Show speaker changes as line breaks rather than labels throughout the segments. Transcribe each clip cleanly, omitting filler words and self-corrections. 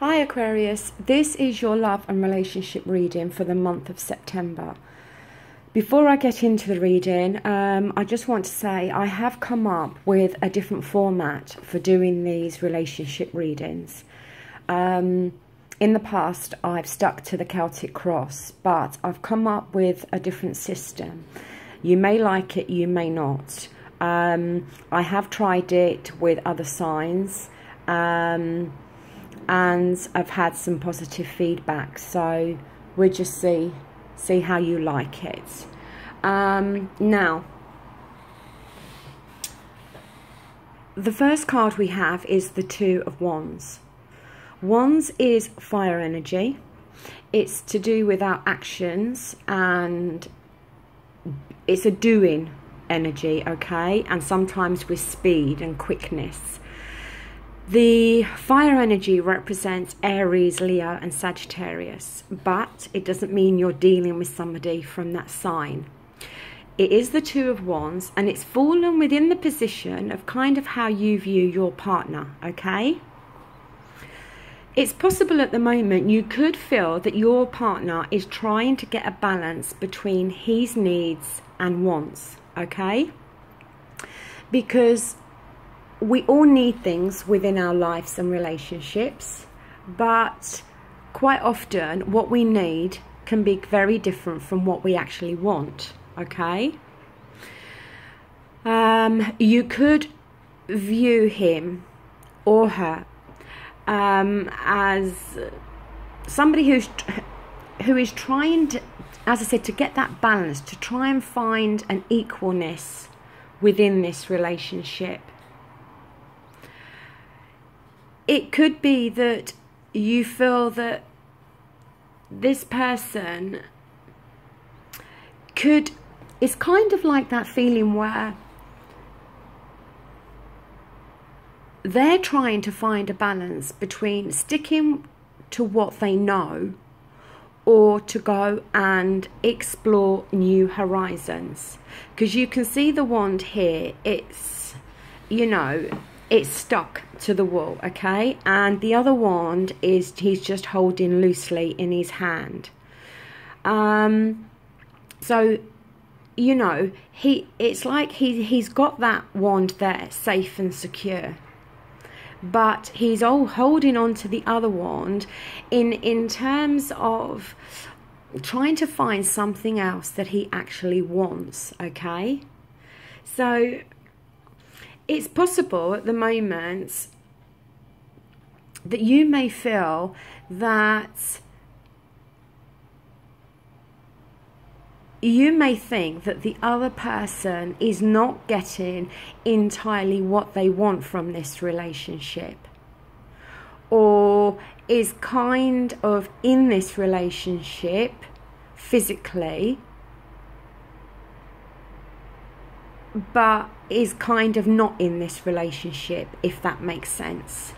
Hi Aquarius, this is your love and relationship reading for the month of September. Before I get into the reading, I just want to say I have come up with a different format for doing these relationship readings. In the past, I've stuck to the Celtic cross, but I've come up with a different system. You may like it, you may not. I have tried it with other signs, and I've had some positive feedback, so we'll just see how you like it. Now, the first card we have is the Two of Wands. Wands is fire energy. It's to do with our actions, and it's a doing energy, okay, and sometimes with speed and quickness. The fire energy represents Aries, Leo and Sagittarius, but it doesn't mean you're dealing with somebody from that sign. It is the Two of Wands, and it's fallen within the position of kind of how you view your partner, okay? It's possible at the moment you could feel that your partner is trying to get a balance between his needs and wants, okay? Because we all need things within our lives and relationships, but quite often what we need can be very different from what we actually want, okay? You could view him or her as somebody who is trying to, as I said, to get that balance, to try and find an equalness within this relationship. It could be that you feel that this person it's kind of like that feeling where they're trying to find a balance between sticking to what they know or to go and explore new horizons. Because you can see the wand here, it's, you know, it's stuck to the wall, okay? And the other wand is he's just holding loosely in his hand. So, you know, it's like he's got that wand there, safe and secure. But he's all holding on to the other wand in terms of trying to find something else that he actually wants, okay? So it's possible at the moment that you may feel that you may think that the other person is not getting entirely what they want from this relationship, or is kind of in this relationship physically, but is kind of not in this relationship, if that makes sense.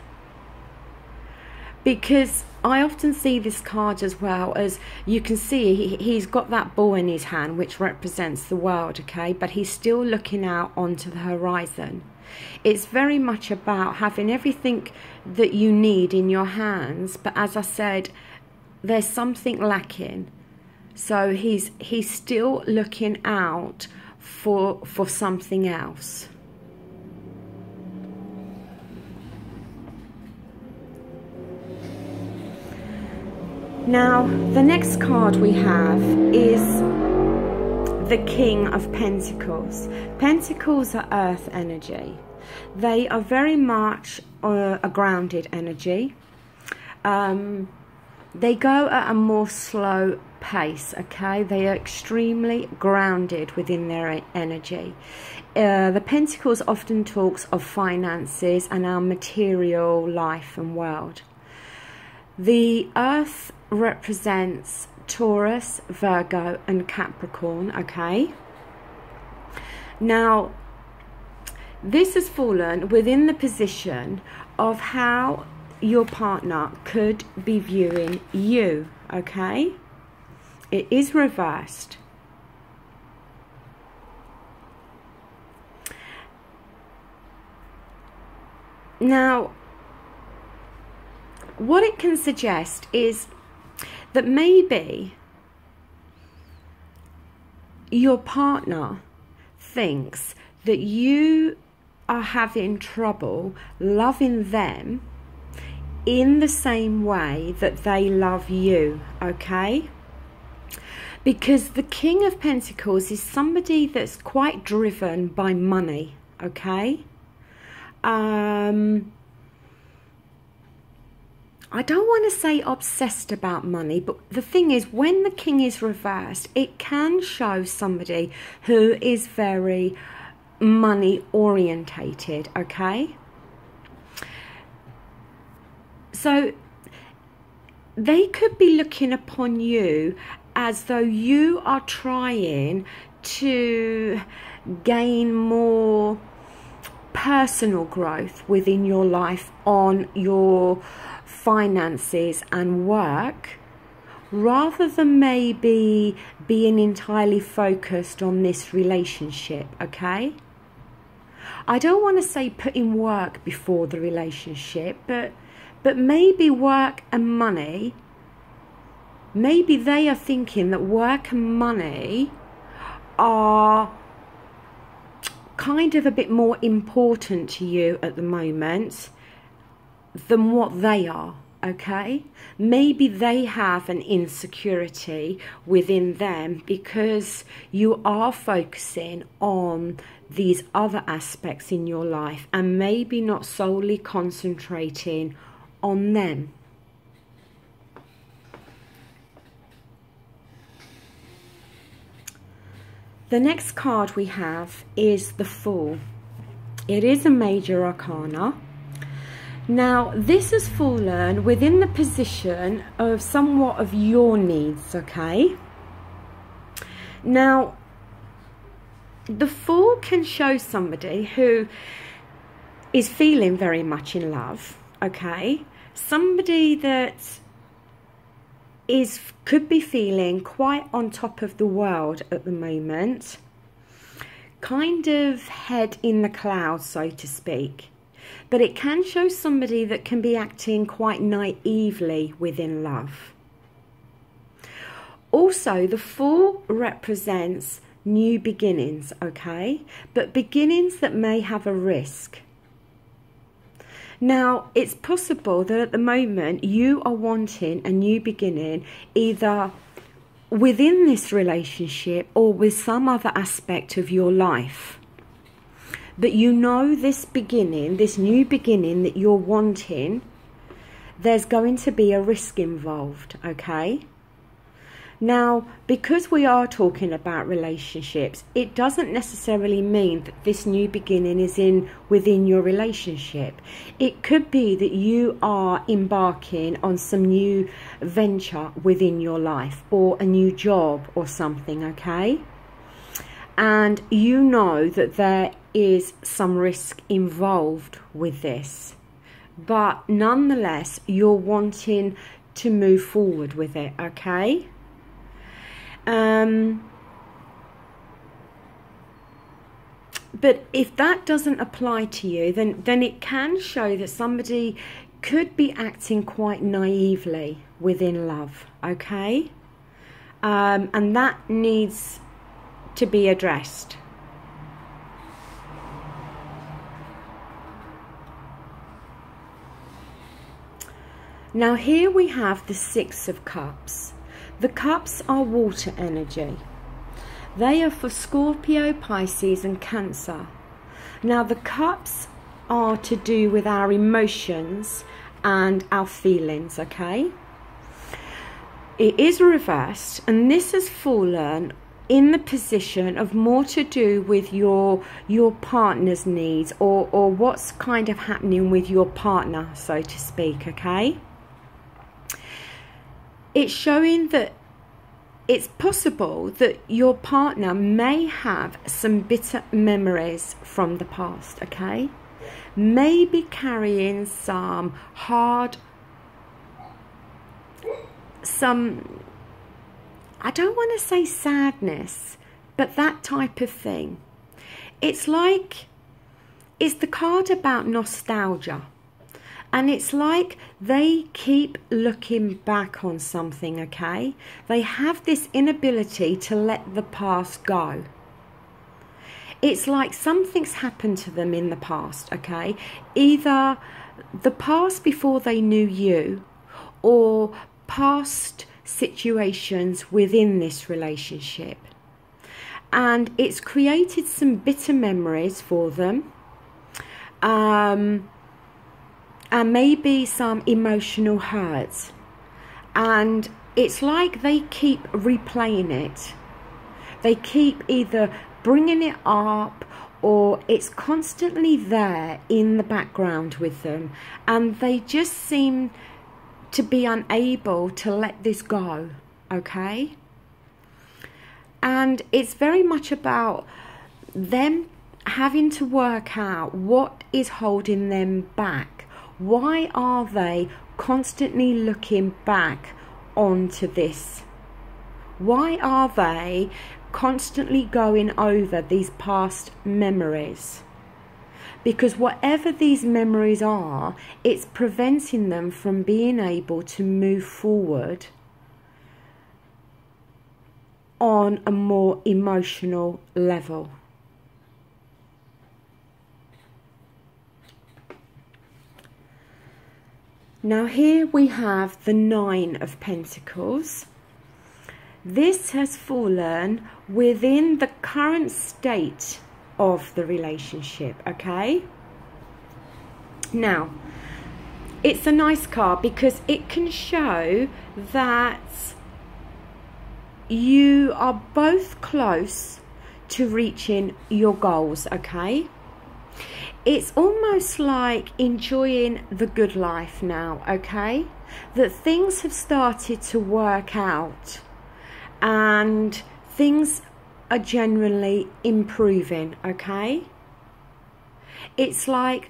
Because I often see this card as well, as you can see he's got that ball in his hand which represents the world, okay, but he's still looking out onto the horizon. It's very much about having everything that you need in your hands, but as I said, there's something lacking. So he's still looking out for something else. Now, the next card we have is the King of Pentacles. Pentacles are earth energy. They are very much a grounded energy. They go at a more slow pace, okay? They are extremely grounded within their energy. The Pentacles often talks of finances and our material life and world. The earth represents Taurus, Virgo and Capricorn, okay? Now, this has fallen within the position of how your partner could be viewing you, okay? It is reversed. Now, what it can suggest is that maybe your partner thinks that you are having trouble loving them in the same way that they love you, okay? Because the King of Pentacles is somebody that's quite driven by money, okay? I don't want to say obsessed about money, but the thing is, when the King is reversed, it can show somebody who is very money orientated, okay? So they could be looking upon you as though you are trying to gain more personal growth within your life on your finances and work, rather than maybe being entirely focused on this relationship, okay? I don't want to say putting work before the relationship, but maybe work and money, maybe they are thinking that work and money are kind of a bit more important to you at the moment than what they are, okay? Maybe they have an insecurity within them because you are focusing on these other aspects in your life and maybe not solely concentrating on them. The next card we have is the Fool. It is a major arcana. Now, this has fallen within the position of somewhat of your needs, okay? Now, the Fool can show somebody who is feeling very much in love, okay? Somebody that could be feeling quite on top of the world at the moment, kind of head in the clouds, so to speak. But it can show somebody that can be acting quite naively within love. Also, the Fool represents new beginnings, okay? But beginnings that may have a risk. Now, it's possible that at the moment you are wanting a new beginning either within this relationship or with some other aspect of your life. But you know this beginning, this new beginning that you're wanting, there's going to be a risk involved, okay? Now, because we are talking about relationships, it doesn't necessarily mean that this new beginning is within your relationship. It could be that you are embarking on some new venture within your life or a new job or something, okay? And you know that there is some risk involved with this, but nonetheless you're wanting to move forward with it, okay? But if that doesn't apply to you, then it can show that somebody could be acting quite naively within love, okay? And that needs to be addressed. Now here we have the Six of Cups. The cups are water energy. They are for Scorpio, Pisces and Cancer. Now the cups are to do with our emotions and our feelings, okay? It is reversed, and this has fallen in the position of more to do with your partner's needs or what's kind of happening with your partner, so to speak, okay? It's showing that it's possible that your partner may have some bitter memories from the past, okay? Maybe carrying some I don't want to say sadness, but that type of thing. It's the card about nostalgia. And it's like they keep looking back on something, okay? They have this inability to let the past go. It's like something's happened to them in the past, okay? Either the past before they knew you, or past situations within this relationship. And it's created some bitter memories for them. And maybe some emotional hurts. And it's like they keep replaying it. They keep either bringing it up, or it's constantly there in the background with them, and they just seem to be unable to let this go, okay? And it's very much about them having to work out what is holding them back. Why are they constantly looking back onto this? Why are they constantly going over these past memories? Because whatever these memories are, it's preventing them from being able to move forward on a more emotional level. Now here we have the Nine of Pentacles. This has fallen within the current state of the relationship, okay? Now, it's a nice card because it can show that you are both close to reaching your goals, okay? It's almost like enjoying the good life now, okay? That things have started to work out and things are generally improving, okay? It's like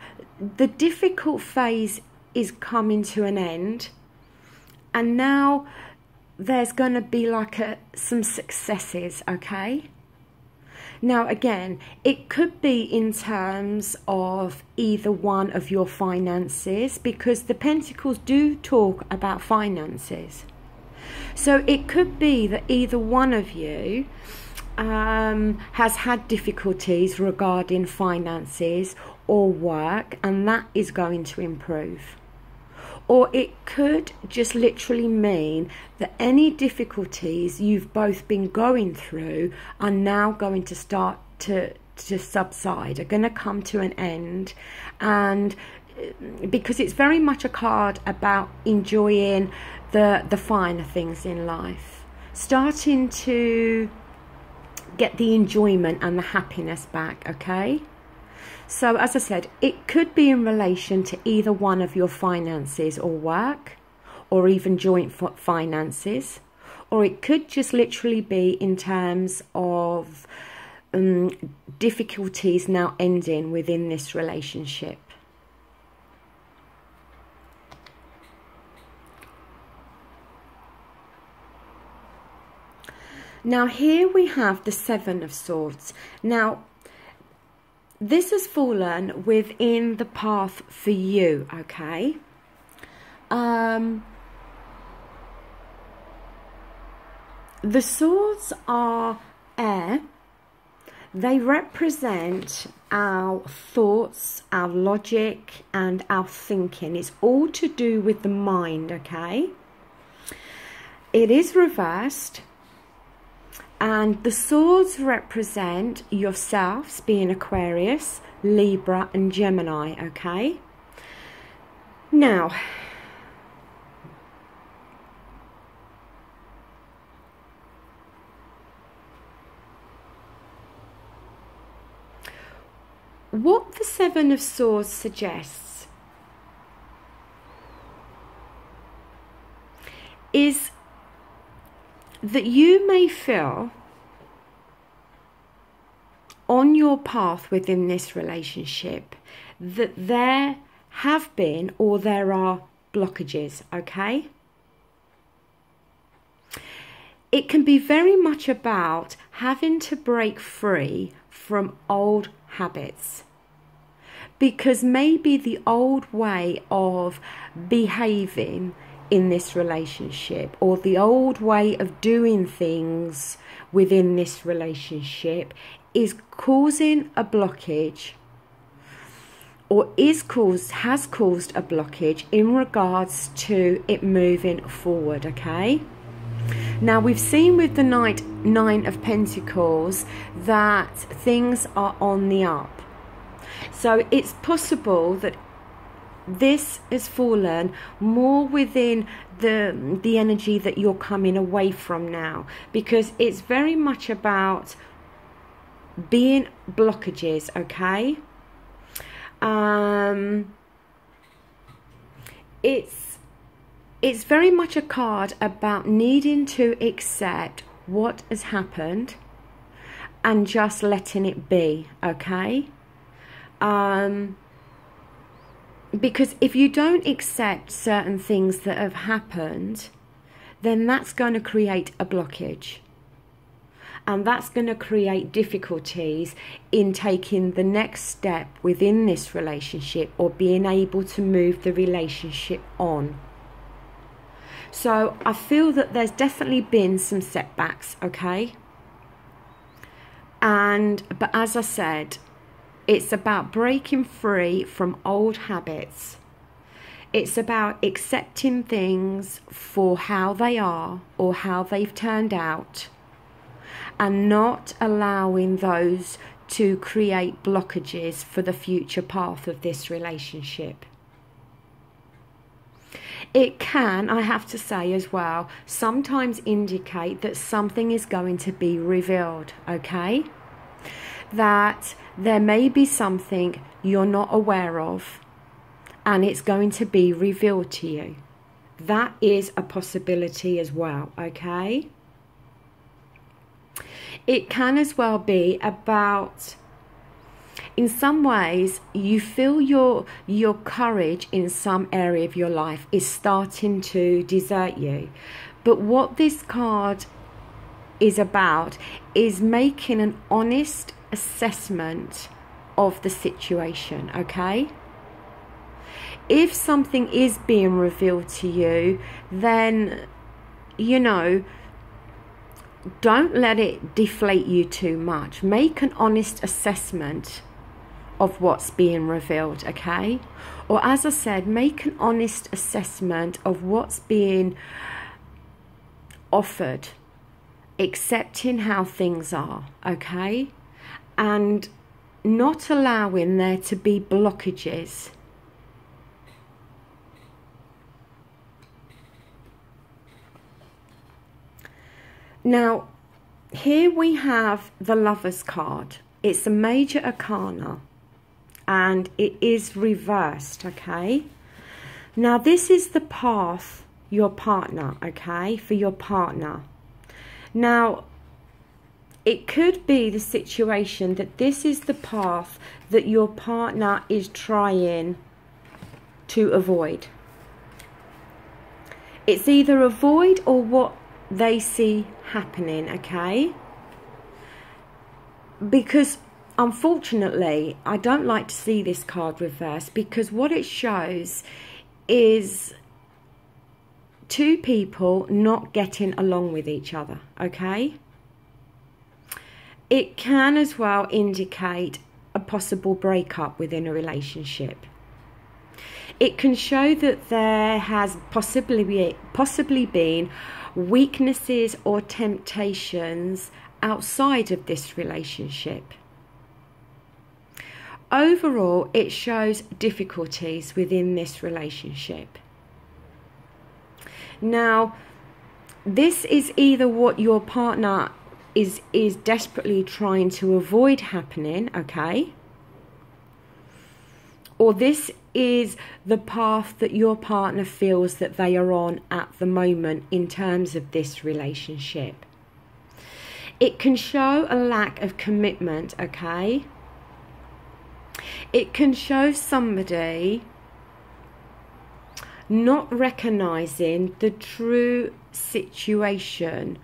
the difficult phase is coming to an end, and now there's going to be like some successes, okay? Now again, it could be in terms of either one of your finances, because the Pentacles do talk about finances. So it could be that either one of you has had difficulties regarding finances or work, and that is going to improve. Or it could just literally mean that any difficulties you've both been going through are now going to start to subside, are going to come to an end. And because it's very much a card about enjoying the finer things in life, starting to get the enjoyment and the happiness back, okay? So as I said, it could be in relation to either one of your finances or work, or even joint finances, or it could just literally be in terms of difficulties now ending within this relationship. Now here we have the Seven of Swords. Now this has fallen within the path for you, okay? The swords are air. They represent our thoughts, our logic, and our thinking. It's all to do with the mind, okay? It is reversed. And the swords represent yourselves, being Aquarius, Libra, and Gemini, okay? Now, what the Seven of Swords suggests is that you may feel on your path within this relationship that there have been or there are blockages, okay? It can be very much about having to break free from old habits, because maybe the old way of behaving in this relationship, or the old way of doing things within this relationship, is causing a blockage, or has caused a blockage in regards to it moving forward. Okay, now we've seen with the Nine of Pentacles that things are on the up, so it's possible that this has fallen more within the energy that you're coming away from now, because it's very much about being blockages. Okay, it's very much a card about needing to accept what has happened and just letting it be. Okay, because if you don't accept certain things that have happened, then that's going to create a blockage. And that's going to create difficulties in taking the next step within this relationship, or being able to move the relationship on. So I feel that there's definitely been some setbacks, okay? But as I said, it's about breaking free from old habits. It's about accepting things for how they are or how they've turned out, and not allowing those to create blockages for the future path of this relationship. It can, I have to say as well, sometimes indicate that something is going to be revealed, okay? That there may be something you're not aware of, and it's going to be revealed to you. That is a possibility as well, okay? It can as well be about, in some ways, you feel your courage in some area of your life is starting to desert you. But what this card is about is making an honest assessment of the situation, okay? If something is being revealed to you, then, you know, don't let it deflate you too much. Make an honest assessment of what's being revealed, okay? Or as I said, make an honest assessment of what's being offered, accepting how things are, okay? And not allowing there to be blockages. Now, here we have the Lovers card. It's a major arcana, and it is reversed, okay? Now, this is the path, your partner, okay, for your partner. Now, it could be the situation that this is the path that your partner is trying to avoid. It's either avoid or what they see happening, okay? Because unfortunately, I don't like to see this card reversed, because what it shows is two people not getting along with each other, okay? It can as well indicate a possible breakup within a relationship. It can show that there has possibly been weaknesses or temptations outside of this relationship. Overall, it shows difficulties within this relationship. Now, this is either what your partner is desperately trying to avoid happening, okay? Or this is the path that your partner feels that they are on at the moment in terms of this relationship. It can show a lack of commitment, okay? It can show somebody not recognizing the true situation,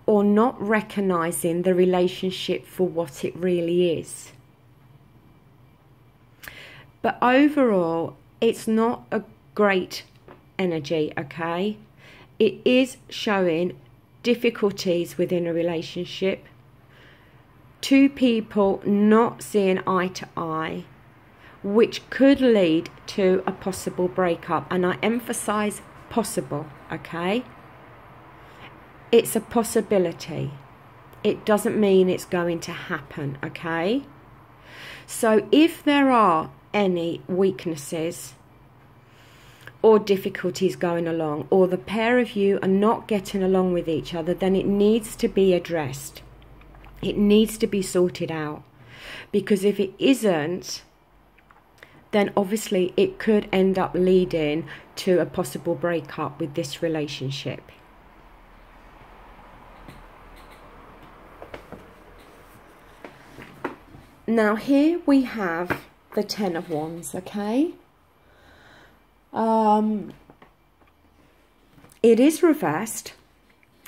or not recognizing the relationship for what it really is. But overall, it's not a great energy, okay? It is showing difficulties within a relationship. Two people not seeing eye to eye, which could lead to a possible breakup. And I emphasize possible, okay? It's a possibility. It doesn't mean it's going to happen, okay? So if there are any weaknesses or difficulties going along, or the pair of you are not getting along with each other, then it needs to be addressed. It needs to be sorted out. Because if it isn't, then obviously it could end up leading to a possible breakup with this relationship. Now here we have the Ten of Wands, okay? It is reversed,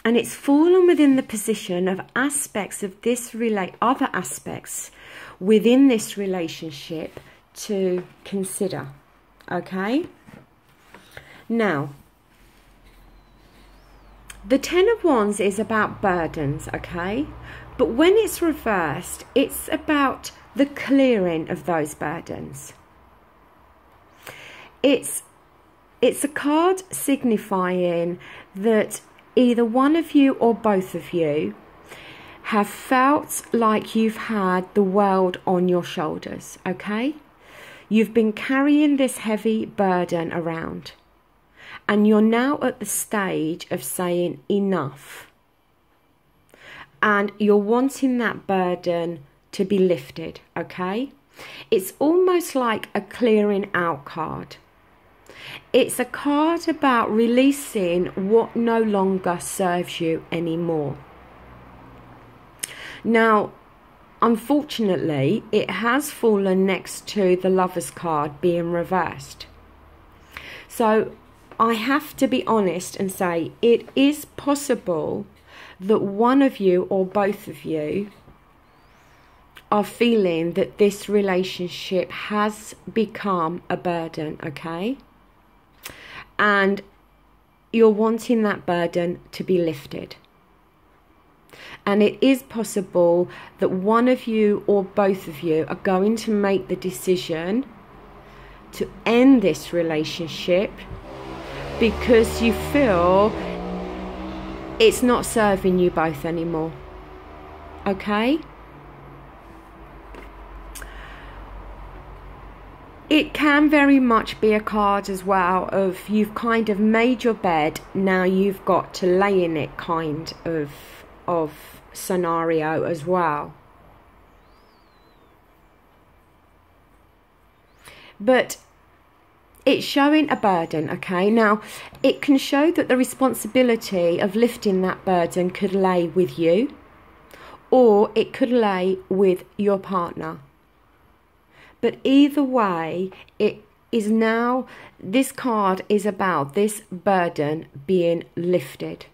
and it's fallen within the position of aspects of this other aspects within this relationship to consider, okay? Now, the Ten of Wands is about burdens, okay? But when it's reversed, it's about the clearing of those burdens. It's a card signifying that either one of you or both of you have felt like you've had the world on your shoulders, okay? You've been carrying this heavy burden around, and you're now at the stage of saying enough. And you're wanting that burden to be lifted, okay? It's almost like a clearing out card. It's a card about releasing what no longer serves you anymore. Now, unfortunately, it has fallen next to the Lover's card being reversed. So I have to be honest and say it is possible that one of you or both of you are feeling that this relationship has become a burden, okay? And you're wanting that burden to be lifted. And it is possible that one of you or both of you are going to make the decision to end this relationship because you feel it's not serving you both anymore, okay? It can very much be a card as well of you've kind of made your bed, now you've got to lay in it kind of scenario as well. But it's showing a burden, okay? Now, it can show that the responsibility of lifting that burden could lay with you, or it could lay with your partner. But either way, it is now, this card is about this burden being lifted.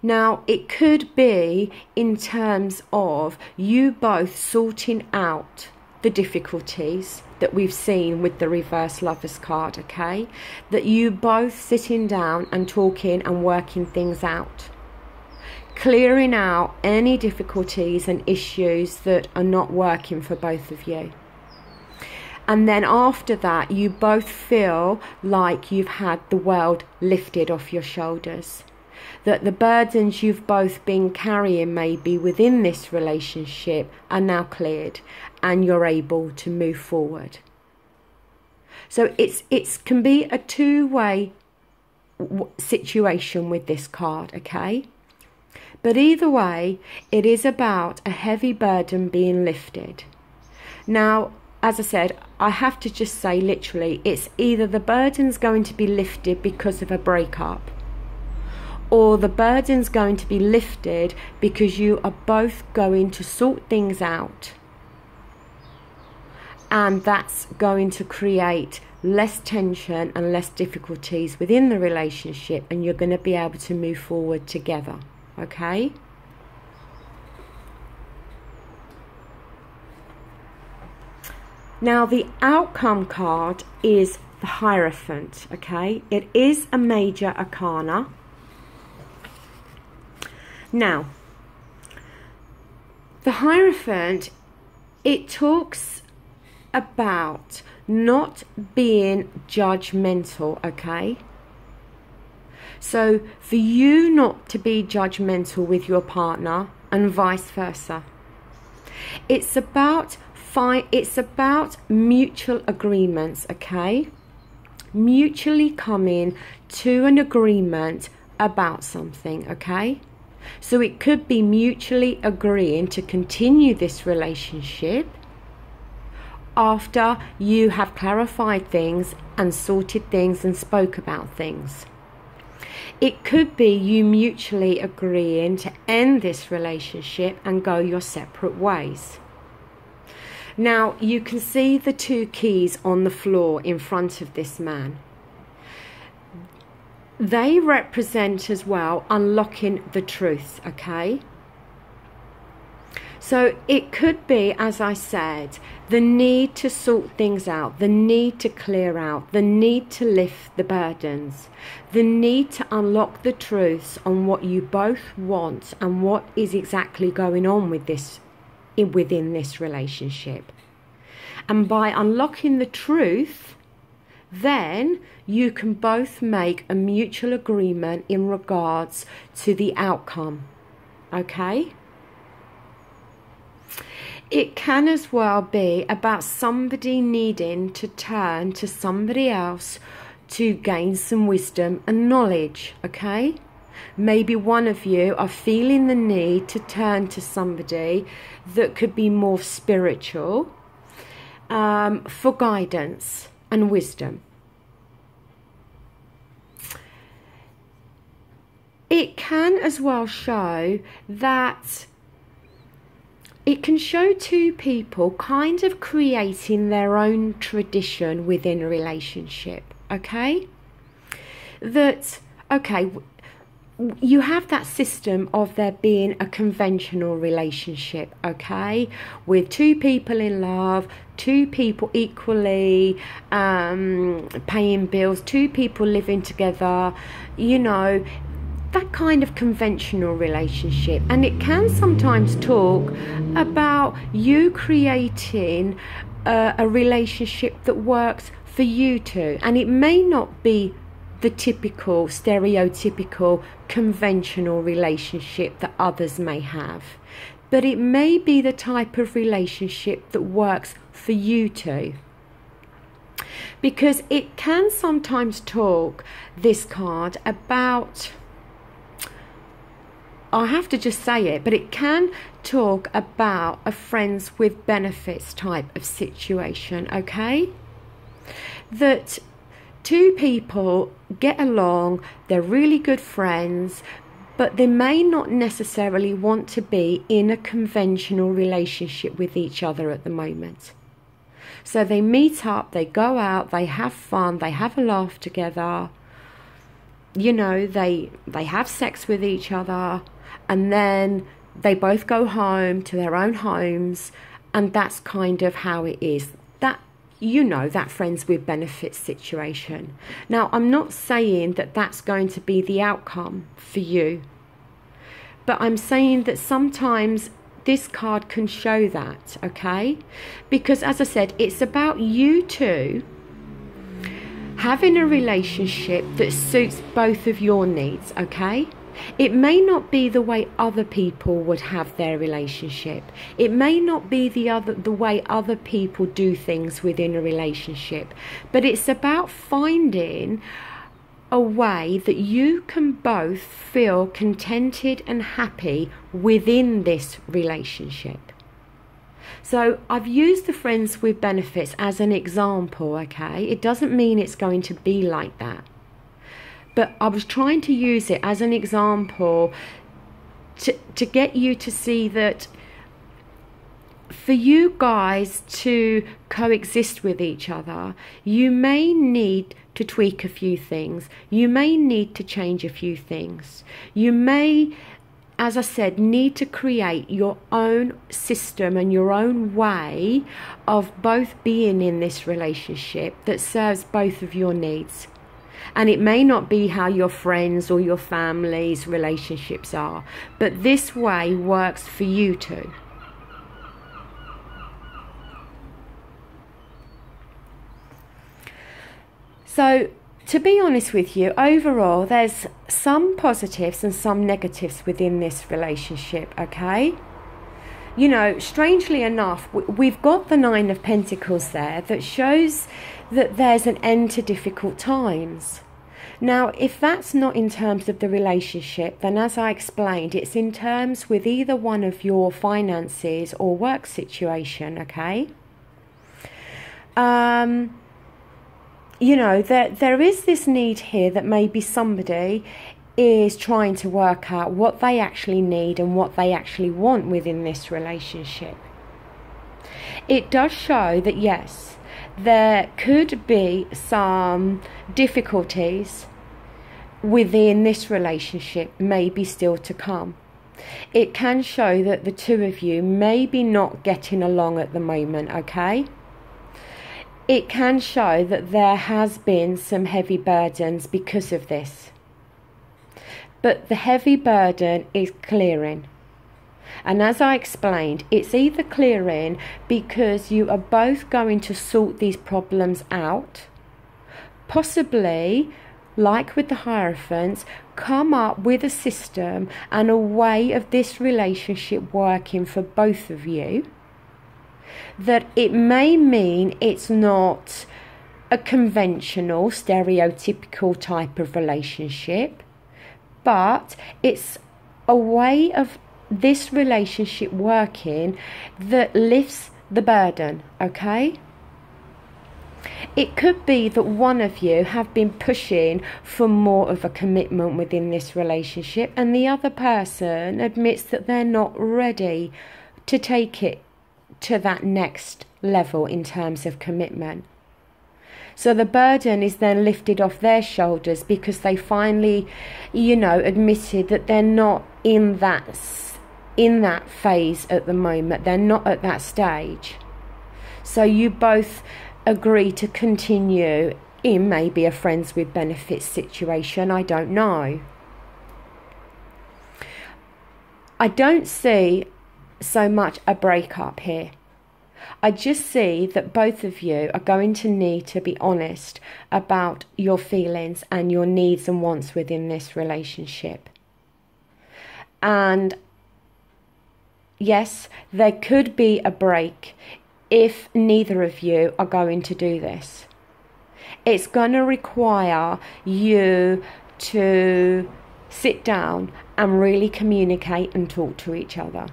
Now, it could be in terms of you both sorting out the difficulties that we've seen with the reverse Lover's card, okay? That you both sitting down and talking and working things out. Clearing out any difficulties and issues that are not working for both of you. And then after that, you both feel like you've had the world lifted off your shoulders. That the burdens you've both been carrying maybe within this relationship are now cleared and you're able to move forward. So it can be a two-way situation with this card, okay? But either way, it is about a heavy burden being lifted. Now, as I said, I have to just say literally, it's either the burden's going to be lifted because of a breakup, or the burden's going to be lifted because you are both going to sort things out. And that's going to create less tension and less difficulties within the relationship, and you're going to be able to move forward together, okay? Now, the outcome card is the Hierophant, okay? It is a major arcana. Now, the Hierophant, it talks about not being judgmental, okay? So for you not to be judgmental with your partner and vice versa. It's about mutual agreements, okay? Mutually coming to an agreement about something, okay? So it could be mutually agreeing to continue this relationship after you have clarified things and sorted things and spoke about things. It could be you mutually agreeing to end this relationship and go your separate ways. Now, you can see the two keys on the floor in front of this man. They represent as well unlocking the truth, okay? So it could be, as I said, the need to sort things out, the need to clear out, the need to lift the burdens, the need to unlock the truths on what you both want and what is exactly going on with this within this relationship. And by unlocking the truth, then you can both make a mutual agreement in regards to the outcome, okay? It can as well be about somebody needing to turn to somebody else to gain some wisdom and knowledge, okay? Maybe one of you are feeling the need to turn to somebody that could be more spiritual for guidance and wisdom. It can as well show that it can show two people kind of creating their own tradition within a relationship, okay? That, okay, you have that system of there being a conventional relationship, okay? With two people in love, two people equally paying bills, two people living together, you know, that kind of conventional relationship. And it can sometimes talk about you creating a relationship that works for you two, and it may not be the typical stereotypical conventional relationship that others may have, but it may be the type of relationship that works for you two. Because it can sometimes talk, this card, about, I have to just say it, but it can talk about a friends with benefits type of situation, okay? That two people get along, they're really good friends, but they may not necessarily want to be in a conventional relationship with each other at the moment. So they meet up, they go out, they have fun, they have a laugh together, you know, they have sex with each other, and then they both go home to their own homes, and that's kind of how it is. That, you know, that friends with benefits situation. Now, I'm not saying that that's going to be the outcome for you, but I'm saying that sometimes this card can show that, okay? Because as I said, it's about you two having a relationship that suits both of your needs, okay? It may not be the way other people would have their relationship. It may not be the way other people do things within a relationship. But it's about finding a way that you can both feel contented and happy within this relationship. So I've used the friends with benefits as an example, okay? It doesn't mean it's going to be like that. But I was trying to use it as an example to get you to see that for you guys to coexist with each other, you may need to tweak a few things. You may need to change a few things. You may as I said, need to create your own system and your own way of both being in this relationship that serves both of your needs. And it may not be how your friends or your family's relationships are, but this way works for you too. So, to be honest with you, overall, there's some positives and some negatives within this relationship, okay? You know, strangely enough, we've got the Nine of Pentacles there that shows that there's an end to difficult times. Now, if that's not in terms of the relationship, then as I explained, it's in terms with either one of your finances or work situation, okay? You know, there is this need here that maybe somebody is trying to work out what they actually need and what they actually want within this relationship. It does show that, yes, there could be some difficulties within this relationship, maybe still to come. It can show that the two of you may be not getting along at the moment, okay? It can show that there has been some heavy burdens because of this. But the heavy burden is clearing. And as I explained, it's either clearing because you are both going to sort these problems out, possibly, like with the Hierophants, come up with a system and a way of this relationship working for both of you, that it may mean it's not a conventional, stereotypical type of relationship, but it's a way of this relationship working that lifts the burden, okay? It could be that one of you have been pushing for more of a commitment within this relationship, and the other person admits that they're not ready to take it to that next level in terms of commitment. So the burden is then lifted off their shoulders because they finally, you know, admitted that they're not in that phase at the moment. They're not at that stage. So you both agree to continue in maybe a friends with benefits situation. I don't know. I don't see so much a breakup here. I just see that both of you are going to need to be honest about your feelings and your needs and wants within this relationship. And yes, there could be a break if neither of you are going to do this. It's going to require you to sit down and really communicate and talk to each other.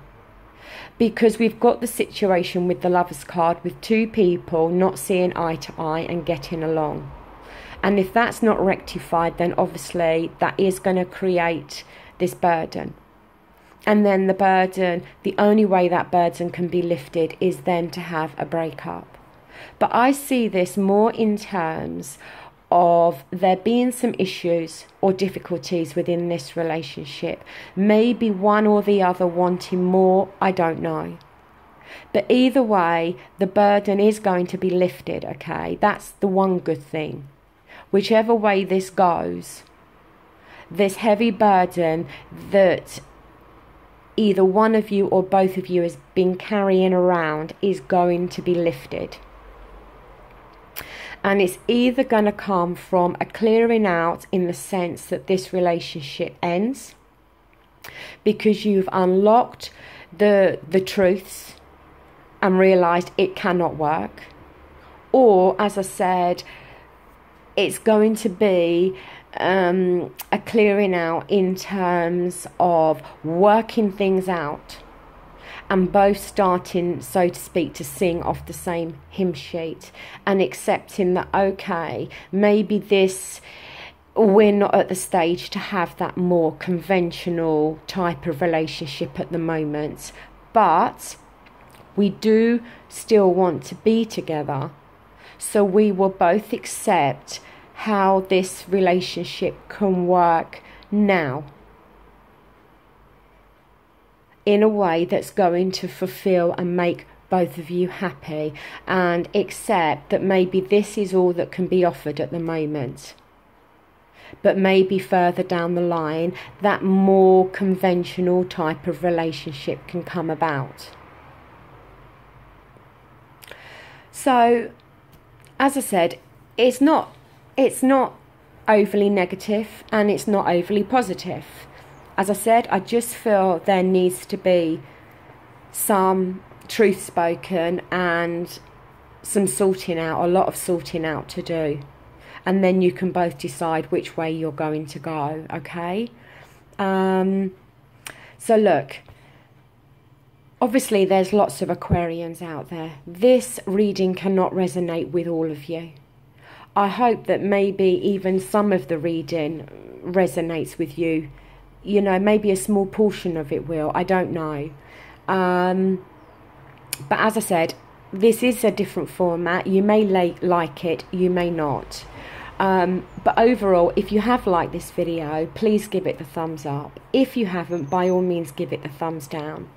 Because we've got the situation with the Lovers card with two people not seeing eye to eye and getting along. And if that's not rectified, then obviously that is going to create this burden. And then the burden, the only way that burden can be lifted is then to have a breakup. But I see this more in terms of there being some issues or difficulties within this relationship. Maybe one or the other wanting more, I don't know. But either way, the burden is going to be lifted, okay? That's the one good thing. Whichever way this goes, this heavy burden that either one of you or both of you has been carrying around is going to be lifted. And it's either going to come from a clearing out in the sense that this relationship ends because you've unlocked the truths and realised it cannot work. Or, as I said, it's going to be a clearing out in terms of working things out and both starting, so to speak, to sing off the same hymn sheet and accepting that, okay, maybe this, we're not at the stage to have that more conventional type of relationship at the moment, but we do still want to be together. So we will both accept how this relationship can work now. in a way that's going to fulfill and make both of you happy, and accept that maybe this is all that can be offered at the moment, but maybe further down the line that more conventional type of relationship can come about. So as I said, it's not overly negative and it's not overly positive. As I said, I just feel there needs to be some truth spoken and some sorting out, a lot of sorting out to do. And then you can both decide which way you're going to go, okay? So look, obviously there's lots of Aquarians out there. This reading cannot resonate with all of you. I hope that maybe even some of the reading resonates with you. You know, maybe a small portion of it will, I don't know. But as I said, this is a different format. You may like it, you may not. But overall, if you have liked this video, please give it the thumbs up. If you haven't, by all means, give it the thumbs down.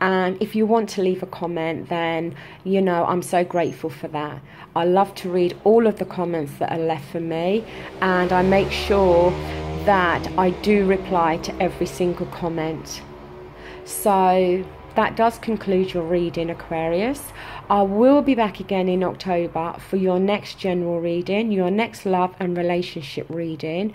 And if you want to leave a comment, then, you know, I'm so grateful for that. I love to read all of the comments that are left for me, and I make sure that I do reply to every single comment. So that does conclude your reading, Aquarius. I will be back again in October for your next general reading, your next love and relationship reading.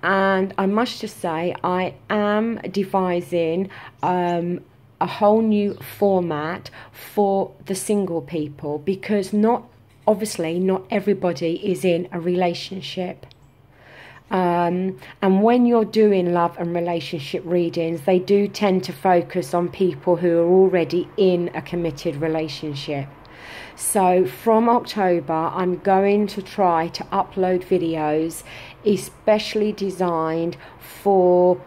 And I must just say, I am devising a whole new format for the single people, because obviously not everybody is in a relationship. And when you're doing love and relationship readings, they do tend to focus on people who are already in a committed relationship. So from October, I'm going to try to upload videos especially designed for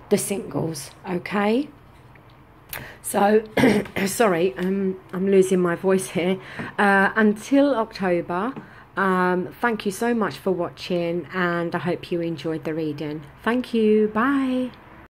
the singles, okay? So, sorry, I'm losing my voice here. Until October, thank you so much for watching, and I hope you enjoyed the reading. Thank you. Bye.